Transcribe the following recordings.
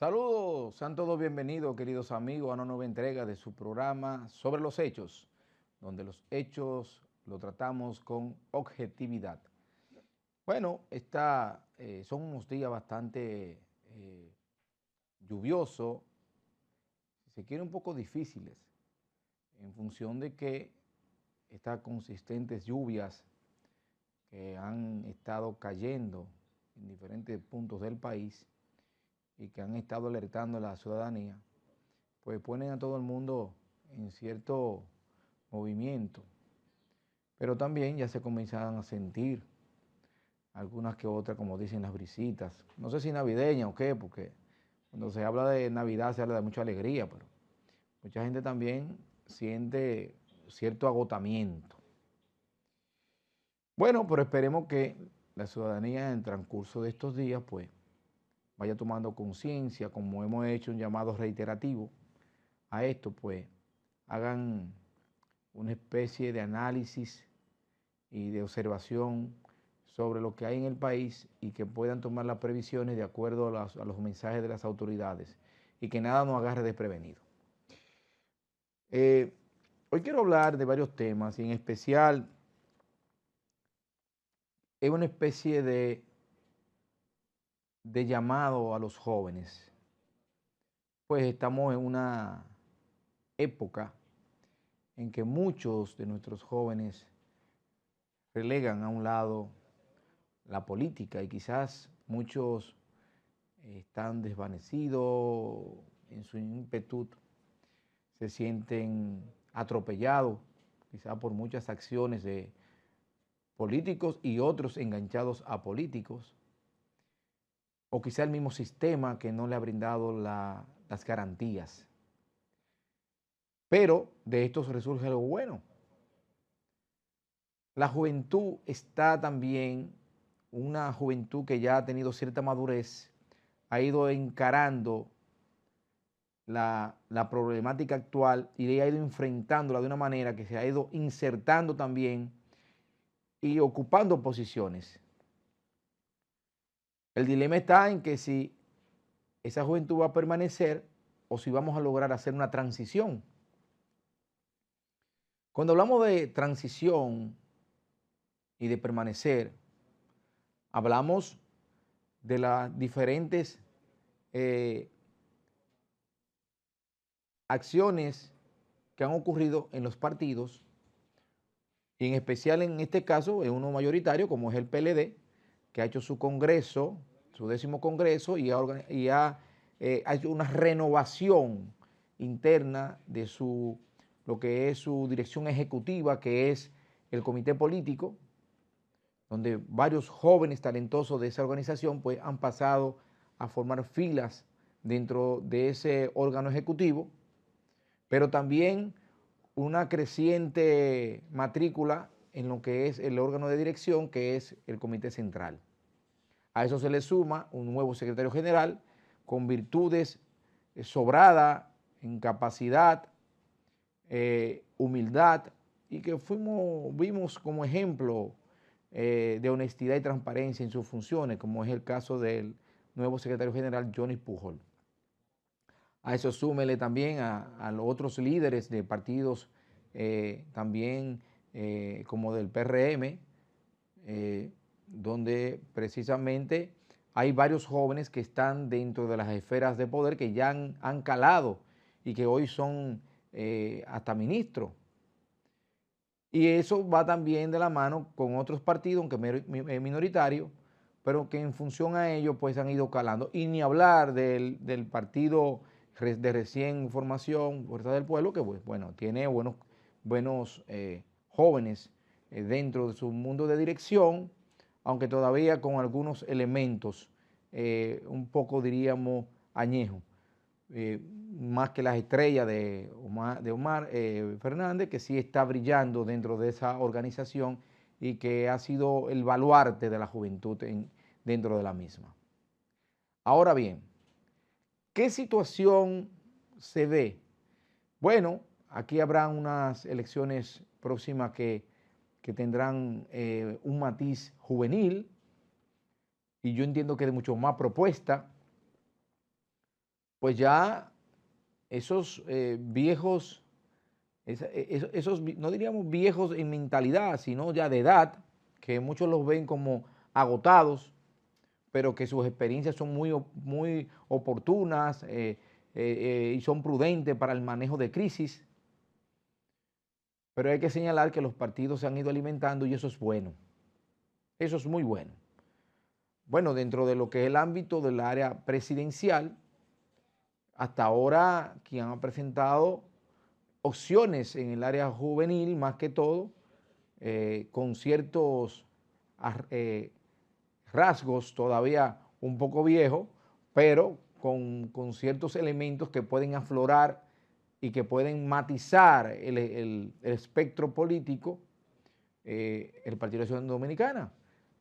Saludos, sean todos bienvenidos, queridos amigos, a una nueva entrega de su programa Sobre los Hechos, donde los hechos lo tratamos con objetividad. Bueno, son unos días bastante lluviosos, si se quiere un poco difíciles, en función de que estas consistentes lluvias que han estado cayendo en diferentes puntos del país y que han estado alertando a la ciudadanía, pues ponen a todo el mundo en cierto movimiento, pero también ya se comienzan a sentir algunas que otras, como dicen, las brisitas, no sé si navideña o qué, porque cuando se habla de Navidad se habla de mucha alegría, pero mucha gente también siente cierto agotamiento. Bueno, pero esperemos que la ciudadanía en el transcurso de estos días, pues, vaya tomando conciencia, como hemos hecho un llamado reiterativo a esto, pues, hagan una especie de análisis y de observación sobre lo que hay en el país y que puedan tomar las previsiones de acuerdo a los mensajes de las autoridades y que nada nos agarre desprevenido. Eh, Hoy quiero hablar de varios temas y en especial es una especie de llamado a los jóvenes, pues estamos en una época en que muchos de nuestros jóvenes relegan a un lado la política y quizás muchos están desvanecidos en su ímpetu, se sienten atropellados quizás por muchas acciones de políticos y otros enganchados a políticos, o quizá el mismo sistema que no le ha brindado las garantías. Pero de esto resurge algo bueno. La juventud está también, una juventud que ya ha tenido cierta madurez, ha ido encarando la problemática actual y ha ido enfrentándola de una manera que se ha ido insertando también y ocupando posiciones. El dilema está en que si esa juventud va a permanecer o si vamos a lograr hacer una transición. Cuando hablamos de transición y de permanecer, hablamos de las diferentes acciones que han ocurrido en los partidos, y en especial en este caso en uno mayoritario como es el PLD, que ha hecho su congreso, su 10º congreso, y ha hecho una renovación interna de lo que es su dirección ejecutiva, que es el comité político, donde varios jóvenes talentosos de esa organización pues han pasado a formar filas dentro de ese órgano ejecutivo, pero también una creciente matrícula en lo que es el órgano de dirección, que es el comité central. A eso se le suma un nuevo secretario general con virtudes sobradas en capacidad, humildad, y que vimos como ejemplo de honestidad y transparencia en sus funciones, como es el caso del nuevo secretario general Johnny Pujol. A eso súmele también a los otros líderes de partidos también como del PRM, donde precisamente hay varios jóvenes que están dentro de las esferas de poder que ya han calado y que hoy son hasta ministros. Y eso va también de la mano con otros partidos, aunque minoritarios, pero que en función a ello pues han ido calando. Y ni hablar del partido de recién formación, Fuerza del Pueblo, que pues, bueno, tiene buenos jóvenes dentro de su mundo de dirección, aunque todavía con algunos elementos un poco diríamos añejos. Más que las estrellas de Omar Fernández, que sí está brillando dentro de esa organización y que ha sido el baluarte de la juventud dentro de la misma. Ahora bien, ¿qué situación se ve? Bueno, aquí habrá unas elecciones próximas que tendrán un matiz juvenil y yo entiendo que de mucho más propuesta, pues ya esos viejos, no diríamos viejos en mentalidad, sino ya de edad, que muchos los ven como agotados, pero que sus experiencias son muy oportunas y son prudentes para el manejo de crisis. Pero hay que señalar que los partidos se han ido alimentando y eso es bueno. Eso es muy bueno. Bueno, dentro de lo que es el ámbito del área presidencial, hasta ahora quien ha presentado opciones en el área juvenil, más que todo, con ciertos rasgos todavía un poco viejos, pero con ciertos elementos que pueden aflorar y que pueden matizar el espectro político, el Partido de la Ciudadanía Dominicana,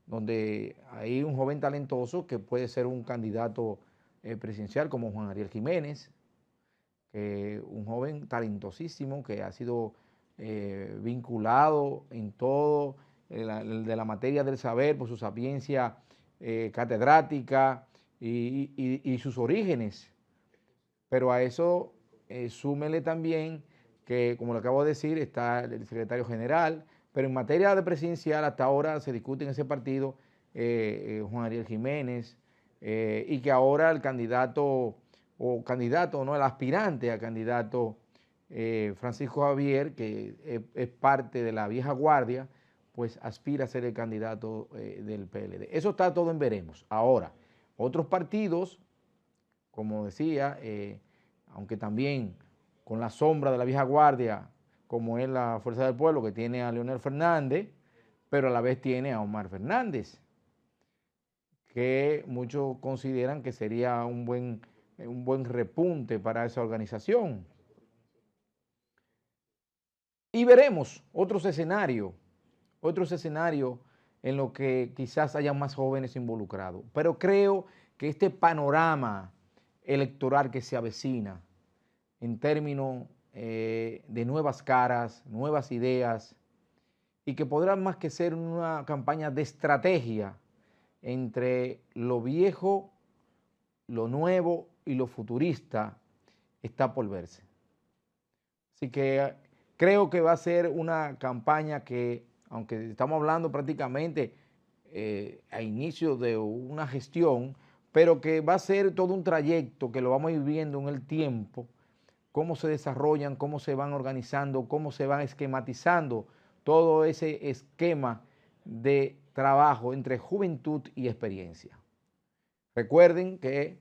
donde hay un joven talentoso que puede ser un candidato presidencial como Juan Ariel Jiménez, un joven talentosísimo que ha sido vinculado en todo de la materia del saber por su sapiencia catedrática y sus orígenes. Pero a eso súmele también que, como lo acabo de decir, está el secretario general, pero en materia de presidencial hasta ahora se discute en ese partido Juan Ariel Jiménez y que ahora el candidato no, el aspirante a candidato Francisco Javier, que es parte de la vieja guardia, pues aspira a ser el candidato del PLD. Eso está todo en veremos. Ahora, otros partidos, como decía, aunque también con la sombra de la vieja guardia, como es la Fuerza del Pueblo, que tiene a Leonel Fernández, pero a la vez tiene a Omar Fernández, que muchos consideran que sería un buen repunte para esa organización. Y veremos otros escenarios en los que quizás haya más jóvenes involucrados. Pero creo que este panorama electoral que se avecina en términos de nuevas caras, nuevas ideas, y que podrá más que ser una campaña de estrategia entre lo viejo, lo nuevo y lo futurista, está por verse. Así que creo que va a ser una campaña que, aunque estamos hablando prácticamente a inicio de una gestión, pero que va a ser todo un trayecto que lo vamos a ir viendo en el tiempo, cómo se desarrollan, cómo se van organizando, cómo se van esquematizando todo ese esquema de trabajo entre juventud y experiencia. Recuerden que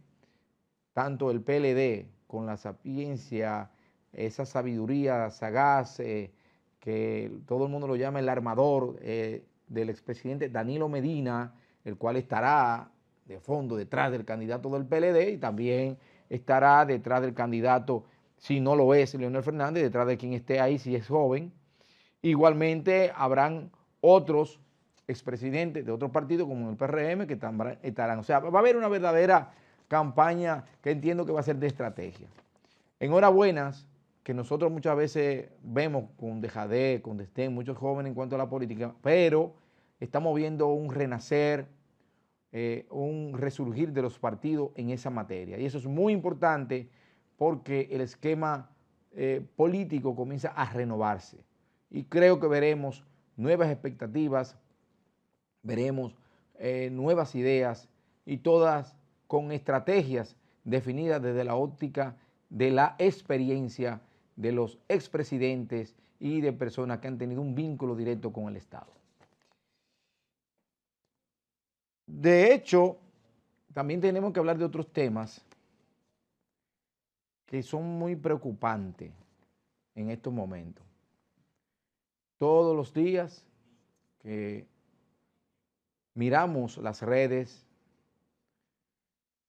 tanto el PLD con la sapiencia, esa sabiduría sagaz, que todo el mundo lo llama el armador del expresidente Danilo Medina, el cual estará de fondo detrás del candidato del PLD y también estará detrás del candidato, si no lo es Leonel Fernández, detrás de quien esté ahí si es joven. Igualmente habrán otros expresidentes de otros partidos como el PRM que estarán. O sea, va a haber una verdadera campaña que entiendo que va a ser de estrategia. Enhorabuenas, que nosotros muchas veces vemos con dejadez, con desdén, muchos jóvenes en cuanto a la política, pero estamos viendo un renacer, un resurgir de los partidos en esa materia. Y eso es muy importante porque el esquema político comienza a renovarse. Y creo que veremos nuevas expectativas, veremos nuevas ideas y todas con estrategias definidas desde la óptica de la experiencia de los expresidentes y de personas que han tenido un vínculo directo con el Estado. De hecho, también tenemos que hablar de otros temas que son muy preocupantes en estos momentos. Todos los días que miramos las redes,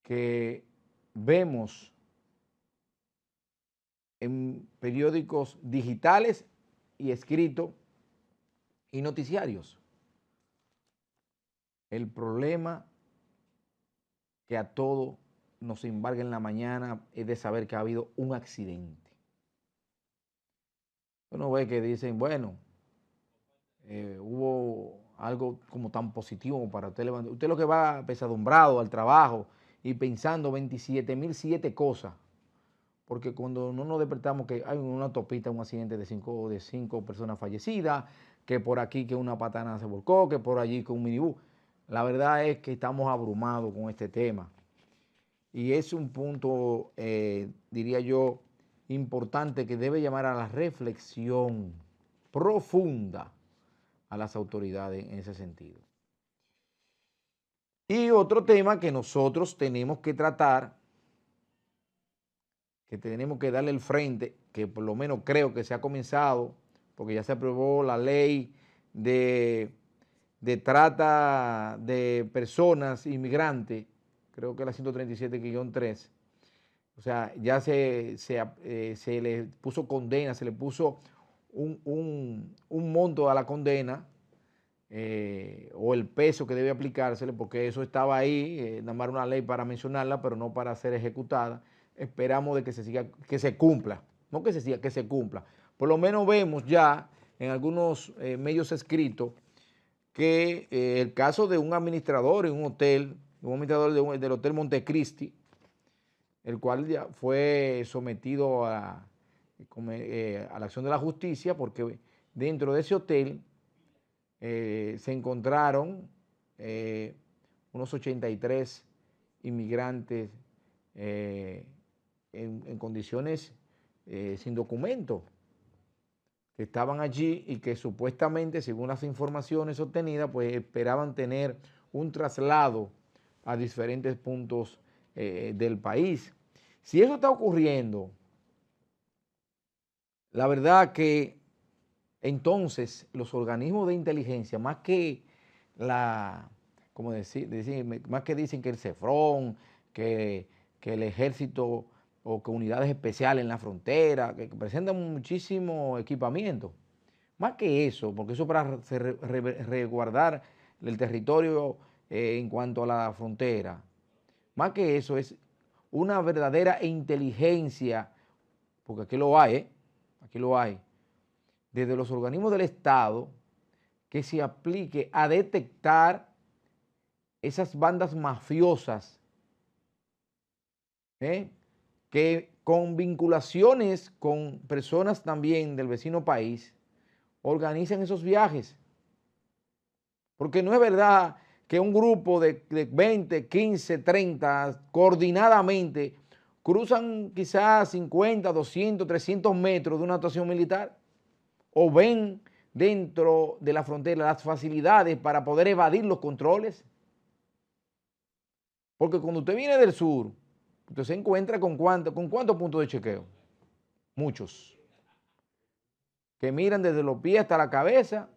que vemos en periódicos digitales y escritos y noticiarios, el problema que a todos nos embarga en la mañana es de saber que ha habido un accidente. Uno ve que dicen, bueno, hubo algo como tan positivo para usted levantar. Usted lo que va pesadumbrado al trabajo y pensando 27.007 cosas porque cuando no nos despertamos que hay una autopista, un accidente de cinco personas fallecidas, que por aquí que una patana se volcó, que por allí que un minibús. La verdad es que estamos abrumados con este tema y es un punto, diría yo, importante que debe llamar a la reflexión profunda a las autoridades en ese sentido. Y otro tema que nosotros tenemos que tratar, que tenemos que darle el frente, que por lo menos creo que se ha comenzado, porque ya se aprobó la ley de trata de personas inmigrantes, creo que la 137-3, o sea, ya se le puso condena, se le puso un monto a la condena, o el peso que debe aplicársele, porque eso estaba ahí, nada más una ley para mencionarla, pero no para ser ejecutada. Esperamos de que se siga, que se cumpla, no que se siga, que se cumpla. Por lo menos vemos ya en algunos medios escritos que el caso de un administrador en un hotel, un administrador del Hotel Montecristi, el cual ya fue sometido a la acción de la justicia, porque dentro de ese hotel se encontraron unos 83 inmigrantes en condiciones sin documento, que estaban allí y que supuestamente, según las informaciones obtenidas, pues esperaban tener un traslado a diferentes puntos del país. Si eso está ocurriendo, la verdad que entonces los organismos de inteligencia, más que como más que dicen que el CEFRON, que el ejército o que unidades especiales en la frontera, que presentan muchísimo equipamiento, más que eso, porque eso para resguardar el territorio en cuanto a la frontera, más que eso es una verdadera inteligencia, porque aquí lo hay, aquí lo hay, desde los organismos del Estado, que se aplique a detectar esas bandas mafiosas, que con vinculaciones con personas también del vecino país, organizan esos viajes. Porque no es verdad que un grupo de 20, 15, 30, coordinadamente, cruzan quizás 50, 200, 300 metros de una actuación militar, o ven dentro de la frontera las facilidades para poder evadir los controles. Porque cuando usted viene del sur, usted se encuentra con cuántos puntos de chequeo. Muchos. Que miran desde los pies hasta la cabeza,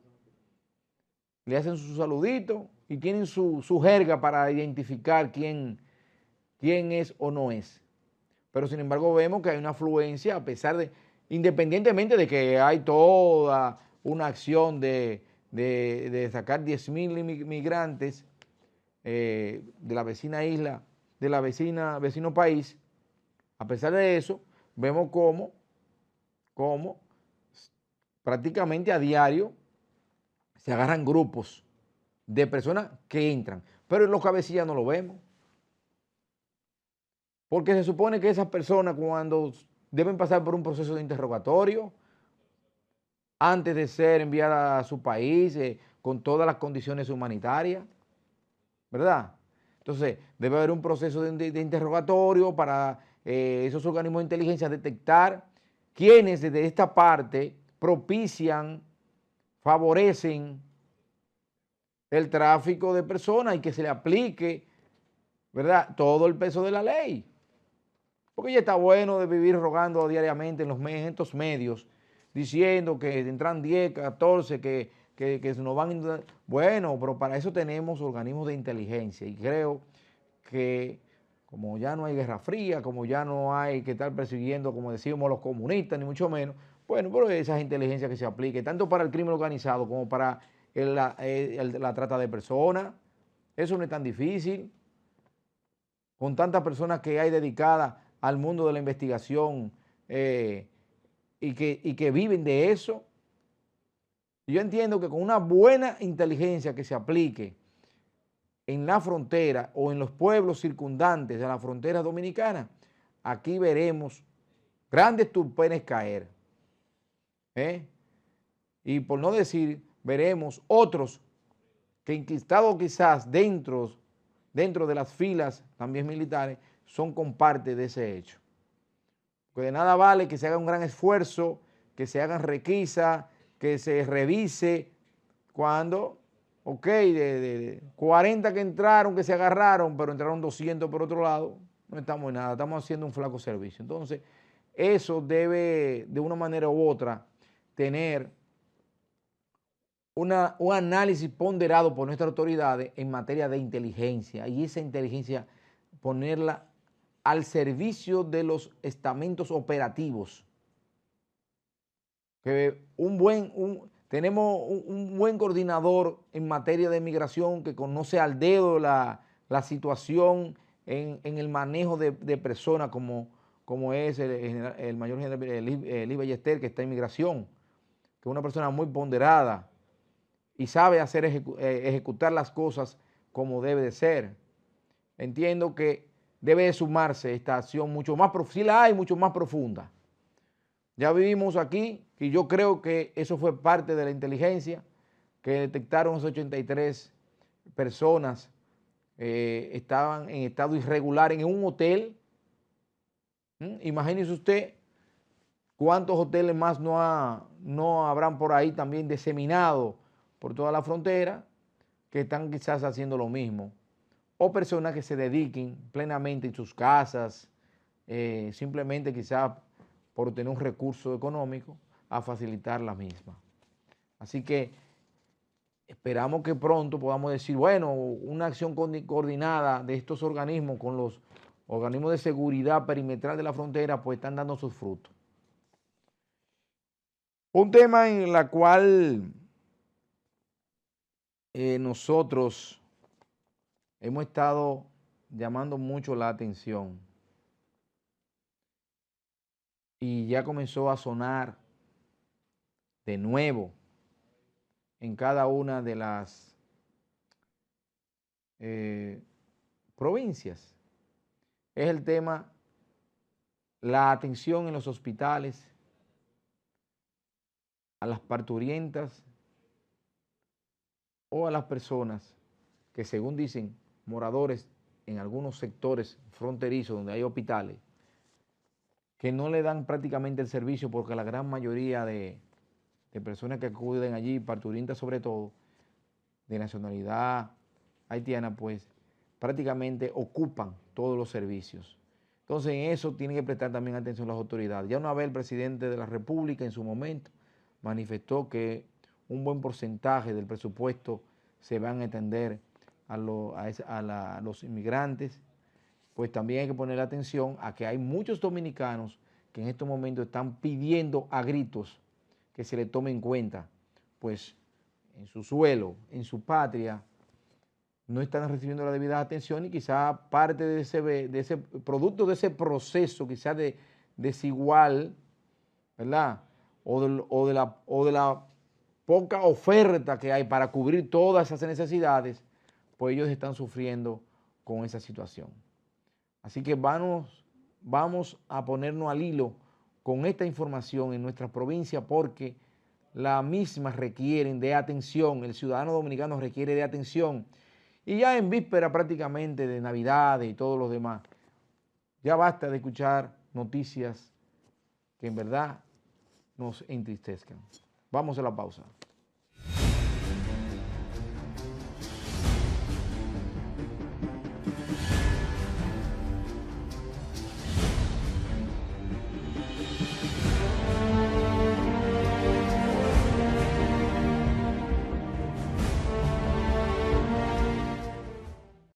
le hacen su saludito y tienen su jerga para identificar quién es o no es. Pero sin embargo vemos que hay una afluencia, a pesar de, independientemente de que hay toda una acción de sacar 10.000 inmigrantes de la vecina isla, de la vecino país, a pesar de eso, vemos cómo prácticamente a diario se agarran grupos de personas que entran, pero en los cabecillas no lo vemos. Porque se supone que esas personas cuando deben pasar por un proceso de interrogatorio, antes de ser enviadas a su país, con todas las condiciones humanitarias, ¿verdad? Entonces, debe haber un proceso de interrogatorio para esos organismos de inteligencia detectar quiénes desde esta parte propician, favorecen el tráfico de personas y que se le aplique, ¿verdad?, todo el peso de la ley. Porque ya está bueno de vivir rogando diariamente en estos medios, diciendo que entran 10, 14, que nos van... Bueno, pero para eso tenemos organismos de inteligencia y creo que como ya no hay guerra fría, como ya no hay que estar persiguiendo, como decimos, los comunistas, ni mucho menos, bueno, pero esas inteligencias que se apliquen, tanto para el crimen organizado como para la trata de personas, eso no es tan difícil, con tantas personas que hay dedicadas al mundo de la investigación y que viven de eso. Yo entiendo que con una buena inteligencia que se aplique en la frontera o en los pueblos circundantes a la frontera dominicana, aquí veremos grandes turpenes caer. Y por no decir, veremos otros que enquistados quizás dentro de las filas también militares, son con parte de ese hecho. Porque de nada vale que se haga un gran esfuerzo, que se hagan requisas, que se revise cuando, ok, de 40 que entraron, que se agarraron, pero entraron 200 por otro lado, no estamos en nada, estamos haciendo un flaco servicio. Entonces, eso debe de una manera u otra tener un análisis ponderado por nuestras autoridades en materia de inteligencia, y esa inteligencia ponerla al servicio de los estamentos operativos. Que tenemos un buen coordinador en materia de migración que conoce al dedo la situación en el manejo de personas como es el mayor general Ely Ballester, que está en migración, que es una persona muy ponderada y sabe ejecutar las cosas como debe de ser. Entiendo que debe de sumarse esta acción mucho más profunda, si la hay, mucho más profunda. Ya vivimos aquí, y yo creo que eso fue parte de la inteligencia, que detectaron esos 83 personas estaban en estado irregular en un hotel. Imagínese usted cuántos hoteles más no habrán por ahí también diseminados por toda la frontera, que están quizás haciendo lo mismo. O personas que se dediquen plenamente en sus casas, simplemente quizás por tener un recurso económico, a facilitar la misma. Así que esperamos que pronto podamos decir, bueno, una acción coordinada de estos organismos con los organismos de seguridad perimetral de la frontera, pues están dando sus frutos. Un tema en el cual nosotros hemos estado llamando mucho la atención y ya comenzó a sonar de nuevo en cada una de las provincias, es el tema, la atención en los hospitales a las parturientas o a las personas que, según dicen moradores en algunos sectores fronterizos donde hay hospitales, que no le dan prácticamente el servicio porque la gran mayoría de personas que acuden allí, parturientas sobre todo, de nacionalidad haitiana, pues prácticamente ocupan todos los servicios. Entonces en eso tienen que prestar también atención las autoridades. Ya una vez el presidente de la República en su momento manifestó que un buen porcentaje del presupuesto se van a atender a los inmigrantes, pues también hay que poner atención a que hay muchos dominicanos que en estos momentos están pidiendo a gritos que se le tome en cuenta, pues en su suelo, en su patria, no están recibiendo la debida atención y quizá parte de ese producto de ese proceso, quizá de desigual, ¿verdad? O de la poca oferta que hay para cubrir todas esas necesidades, pues ellos están sufriendo con esa situación. Así que vamos a ponernos al hilo con esta información en nuestra provincia porque la misma requieren de atención, el ciudadano dominicano requiere de atención. Y ya en víspera prácticamente de Navidad y todos los demás, ya basta de escuchar noticias que en verdad nos entristezcan. Vamos a la pausa.